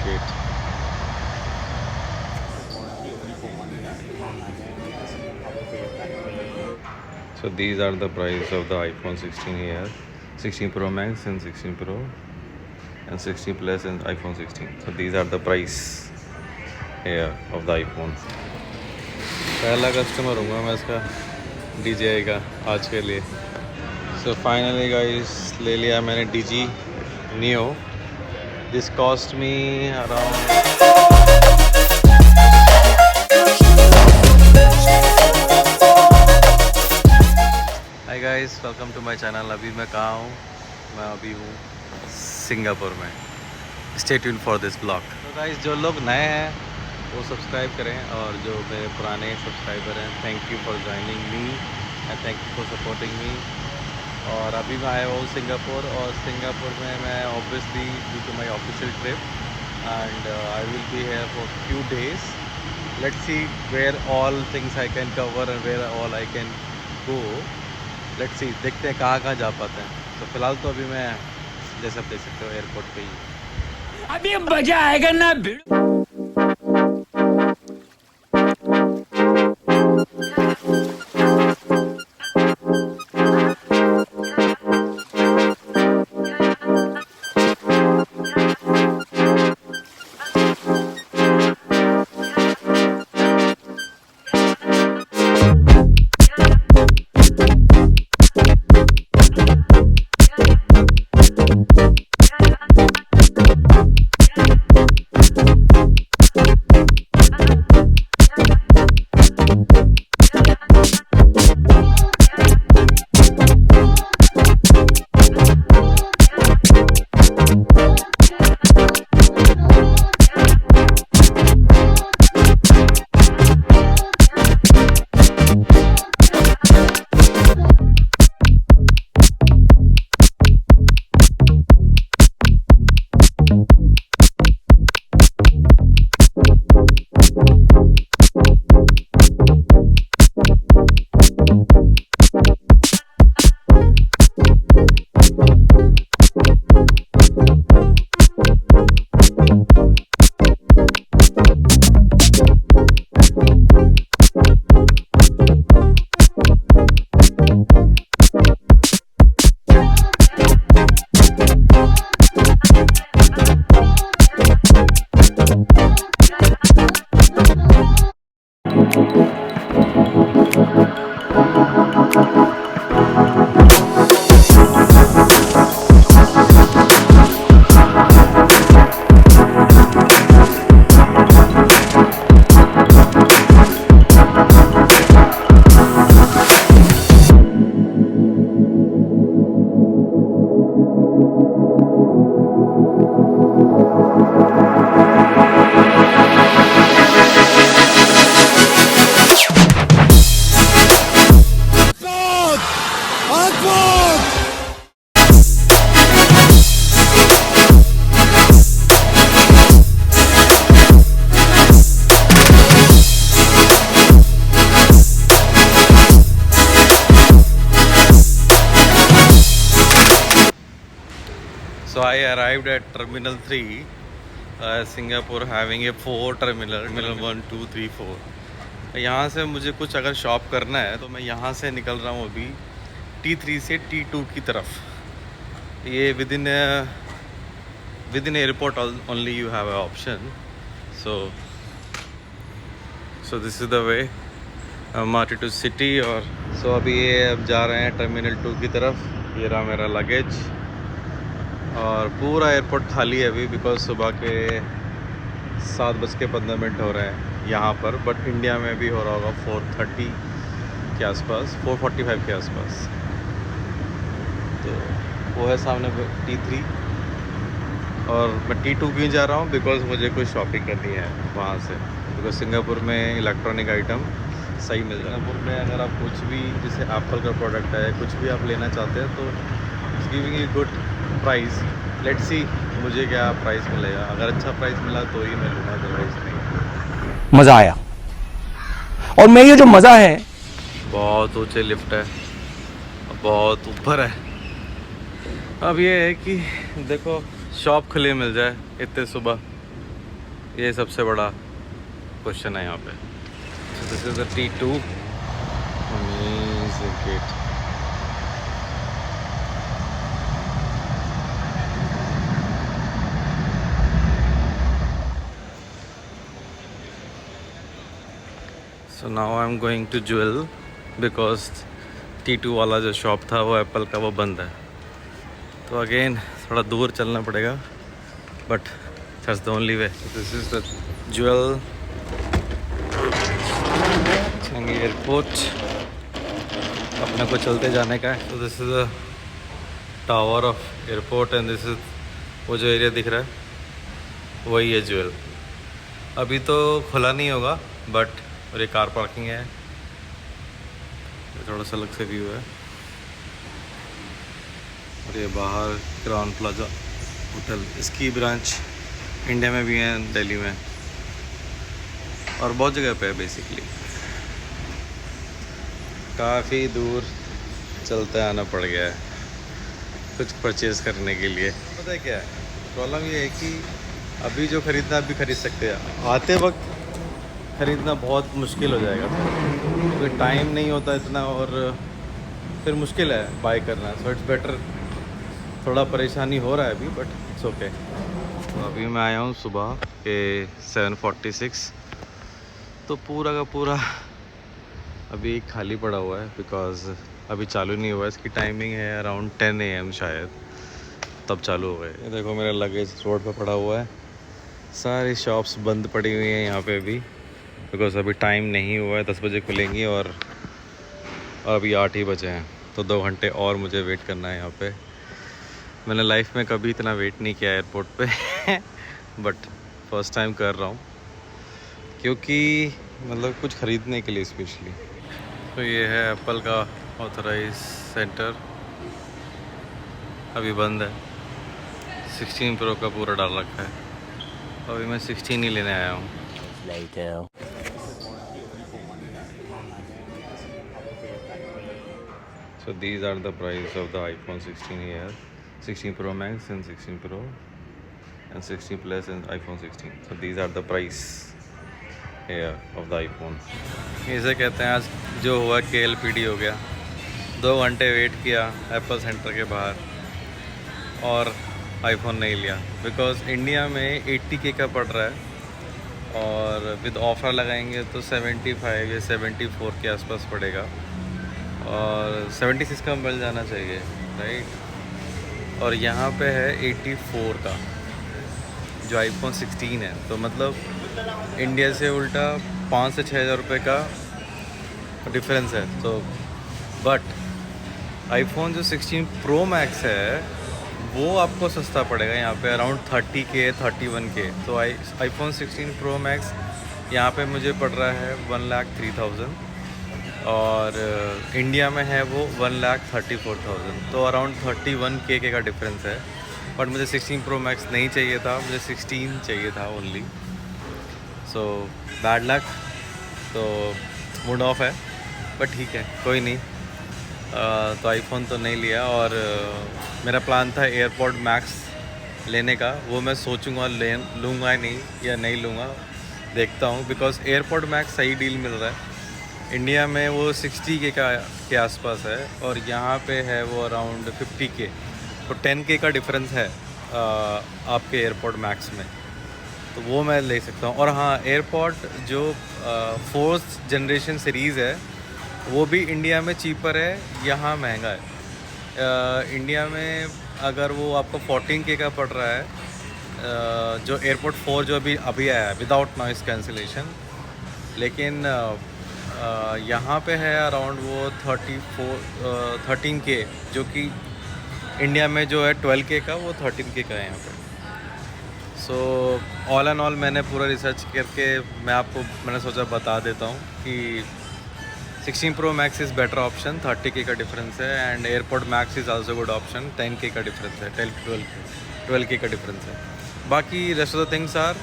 gate. So these are the price of the iPhone 16 here, 16 Pro Max and 16 Pro and 16 Plus and iPhone 16. So these are the price here of the iPhone. पहला customer हूँगा मैं इसका DJI का आज के लिए. So finally guys, ले लिया मैंने DJI Neo. This cost me around. Hi guys, welcome to my channel. अभी मैं कहाँ हूँ? मैं अभी हूँ सिंगापुर में. Stay tuned for this vlog. तो guys, जो लोग नए हैं वो सब्सक्राइब करें और जो मेरे पुराने सब्सक्राइबर हैं, thank you for joining me and thank you for supporting me. और अभी मैं आया हूँ सिंगापुर, और सिंगापुर में मैं obviously due to my official trip and I will be here for few days. Let's see where all things I can cover and where all I can go. Let's see, देखते हैं कहाँ कहाँ जा पाते हैं. तो फिलहाल तो अभी मैं जैसे आप देख सकते हो एयरपोर्ट पे ही. अभी मजा आएगा ना. So I arrived at Terminal 3. Singapore having a 4 terminal, Terminal 1, 2, 3, 4. यहाँ से मुझे कुछ अगर शॉप करना है तो मैं यहाँ से निकल रहा हूँ अभी T3 से T2 की तरफ. ये within airport only you have a option. So this is the way MRT to city. और सो अभी ये अब जा रहे हैं टर्मिनल 2 की तरफ. ये रहा मेरा लगेज और पूरा एयरपोर्ट खाली है अभी, बिकॉज सुबह के 7:15 हो रहे हैं यहाँ पर. बट इंडिया में भी हो रहा होगा 4:30 के आसपास, 4:45 के आसपास. तो वो है सामने T3 और मैं T2 क्यों जा रहा हूँ, बिकॉज मुझे कुछ शॉपिंग करनी है वहाँ से. बिकॉज सिंगापुर में इलेक्ट्रॉनिक आइटम सही मिल रहा है. सिंगापुर में अगर आप कुछ भी, जैसे एप्पल का प्रोडक्ट है, कुछ भी आप लेना चाहते हैं तो it's giving a good price. Let's see मुझे क्या प्राइस मिलेगा. अगर अच्छा प्राइस मिला तो ही मैं लूँगा, अदरवाइज नहीं. मजा आया. और मैं ये जो मजा है, बहुत ऊंचे लिफ्ट है, बहुत ऊपर है. अब ये है कि देखो शॉप खुली मिल जाए इतने सुबह ये सबसे बड़ा क्वेश्चन है यहाँ पे। This is the T2 amazing gate. So now I am going to Jewel because T2 वाला जो शॉप था वो एप्पल का वो बंद है, तो अगेन थोड़ा दूर चलना पड़ेगा, but that's the only way. This is the jewel चंगी एयरपोर्ट, अपने को चलते जाने का है। तो this is the tower of airport and this is वो जो एरिया दिख रहा है वही है ज्वेल। अभी तो खुला नहीं होगा, बट और ये कार पार्किंग है, थोड़ा सा अलग से व्यू है। और ये बाहर क्राउन प्लाजा होटल, इसकी ब्रांच इंडिया में भी है, दिल्ली में और बहुत जगह पे है बेसिकली। काफ़ी दूर चलते आना पड़ गया है कुछ परचेज़ करने के लिए। पता है क्या है प्रॉब्लम, ये है कि अभी जो ख़रीदना अभी ख़रीद सकते हैं, आते वक्त ख़रीदना बहुत मुश्किल हो जाएगा, क्योंकि टाइम नहीं होता इतना और फिर मुश्किल है बाय करना। सो इट्स बेटर, थोड़ा परेशानी हो रहा है अभी, बट इट्स ओके। तो अभी मैं आया हूँ सुबह के 7:46, तो पूरा का पूरा अभी खाली पड़ा हुआ है बिकॉज़ अभी चालू नहीं हुआ है। इसकी टाइमिंग है अराउंड 10 AM शायद, तब चालू हो गए। ये देखो मेरा लगेज रोड पे पड़ा हुआ है, सारी शॉप्स बंद पड़ी हुई हैं यहाँ पे भी, बिकॉज़ अभी टाइम नहीं हुआ है। 10 बजे खुलेंगी और अभी 8 ही बजे हैं, तो 2 घंटे और मुझे वेट करना है यहाँ पे। मैंने लाइफ में कभी इतना वेट नहीं किया एयरपोर्ट पे बट फर्स्ट टाइम कर रहा हूँ, क्योंकि मतलब कुछ ख़रीदने के लिए स्पेशली। तो ये है एप्पल का ऑथराइज सेंटर, अभी बंद है। 16 प्रो का पूरा डाल रखा है, अभी मैं 16 ही लेने आया हूँ। So these are the price of the iPhone 16 here, 16 Pro Max and 16 Pro and 16 Plus and iPhone 16. So these are the price here of the iPhone. इसे कहते हैं आज जो हुआ KLPD हो गया। 2 घंटे वेट किया एप्पल सेंटर के बाहर और आईफोन नहीं लिया, बिकॉज़ इंडिया में 80K का पड़ रहा है और विद ऑफ़र लगाएंगे तो 75 या 74 के आसपास पड़ेगा और 76 का मिल जाना चाहिए, राइट। और यहाँ पे है 84 का जो आईफोन 16 है, तो मतलब इंडिया से उल्टा 5 से 6 हज़ार रुपये का डिफरेंस है। तो बट आईफोन जो 16 प्रो मैक्स है वो आपको सस्ता पड़ेगा यहाँ पे अराउंड 30K 31K। तो आईफोन 16 प्रो मैक्स यहाँ पे मुझे पड़ रहा है 1,03,000 और इंडिया में है वो 1,34,000, तो अराउंड 31K का डिफरेंस है। बट मुझे 16 प्रो मैक्स नहीं चाहिए था, मुझे 16 चाहिए था ओनली। सो बैड लक, तो मूड ऑफ है, बट ठीक है कोई नहीं। तो आईफोन तो नहीं लिया और मेरा प्लान था एयरपॉड मैक्स लेने का, वो मैं सोचूंगा लूँगा नहीं या नहीं लूँगा, देखता हूँ। बिकॉज़ एयरपॉड मैक्स सही डील मिल रहा है, इंडिया में वो 60K के आसपास है और यहाँ पे है वो अराउंड 50K, तो 10K का डिफरेंस है आपके एयरपॉड मैक्स में, तो वो मैं ले सकता हूँ। और हाँ, एयरपॉड जो 4th जनरेशन सीरीज़ है वो भी इंडिया में चीपर है, यहाँ महंगा है। इंडिया में अगर वो आपको 14K का पड़ रहा है जो एयरपोर्ट 4 जो अभी आया है विदाउट नॉइस कैंसिलेशन, लेकिन यहाँ पे है अराउंड वो 13K, जो कि इंडिया में जो है 12K का वो 13K का है यहाँ पे। सो ऑल एंड ऑल मैंने पूरा रिसर्च करके मैंने सोचा बता देता हूँ कि 16 Pro Max is better option, 30K का डिफरेंस है, and airport max is also good option, 10K का डिफरेंस है, 12K का डिफरेंस है। बाकी rest of the things R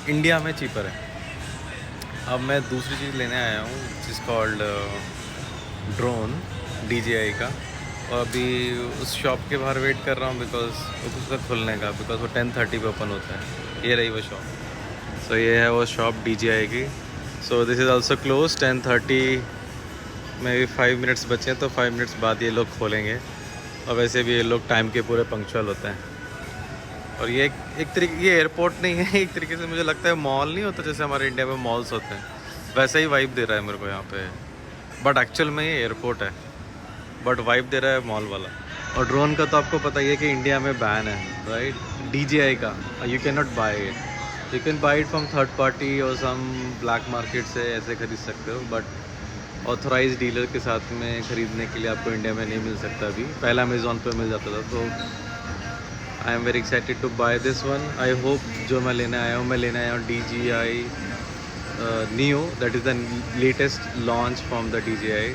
India में चीपर है। अब मैं दूसरी चीज़ लेने आया हूँ जिस कॉल्ड ड्रोन DJI का, और अभी उस शॉप के बाहर वेट कर रहा हूँ बिकॉज उसका खुलने का, बिकॉज वो 10:30 पे ओपन होता है। ये रही वो शॉप। सो ये है वो शॉप DJI की। सो दिस इज़ ऑल्सो क्लोज 10:30 में भी 5 मिनट्स बचे हैं, तो 5 मिनट्स बाद ये लोग खोलेंगे। और वैसे भी ये लोग टाइम के पूरे पंक्चुअल होते हैं। और ये एक तरीके ये एयरपोर्ट नहीं है, एक तरीके से मुझे लगता है मॉल नहीं होता जैसे हमारे इंडिया में मॉल्स होते हैं, वैसा ही वाइब दे रहा है मेरे को यहाँ पे। बट एक्चुअल में ये एयरपोर्ट है, बट वाइब दे रहा है मॉल वाला। और ड्रोन का तो आपको पता ही है कि इंडिया में बैन है, राइट? DJI का you can not by it. You can buy it from third party और सम ब्लैक मार्केट से ऐसे खरीद सकते हो, बट ऑथोराइज डीलर के साथ में ख़रीदने के लिए आपको इंडिया में नहीं मिल सकता। अभी पहले अमेज़ॉन पे मिल जाता था। तो I am very excited to buy this one. I hope जो मैं लेने आया हूँ DJI Neo, that is the latest launch from the DJI।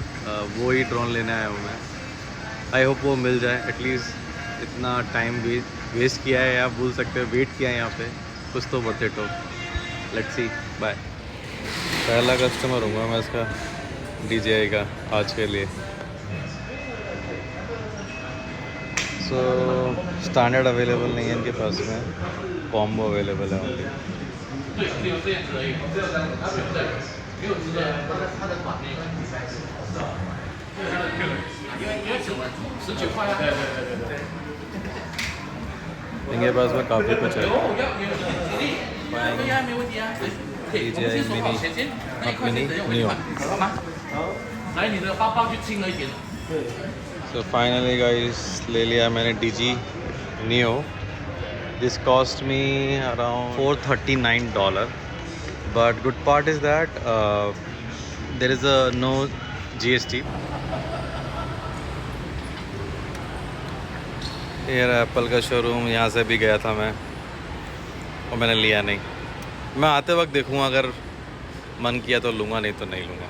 वो ही ड्रोन लेने आया हूँ मैं। आई होप वो मिल जाए एटलीस्ट। इतना टाइम वेस्ट किया है, आप बोल सकते हो वेट किया है यहाँ पे, कुछ तो वर्थ इट हो। Let's see. बाय। पहला कस्टमर हूँ मैं इसका DJI का आज के लिए। सो स्टैंडर्ड अवेलेबल नहीं है इनके पास में, कॉम्बो अवेलेबल है ओनली। इनके पास में काफ़ी कुछ है। DJI Mini Neo। So finally guys, ले लिया मैंने DJI Neo। This cost me around $439, but good part is that there is a no GST। ये एप्पल का शोरूम, यहाँ से भी गया था मैं और मैंने लिया नहीं। मैं आते वक्त देखूँगा, अगर मन किया तो लूँगा, नहीं तो नहीं लूँगा।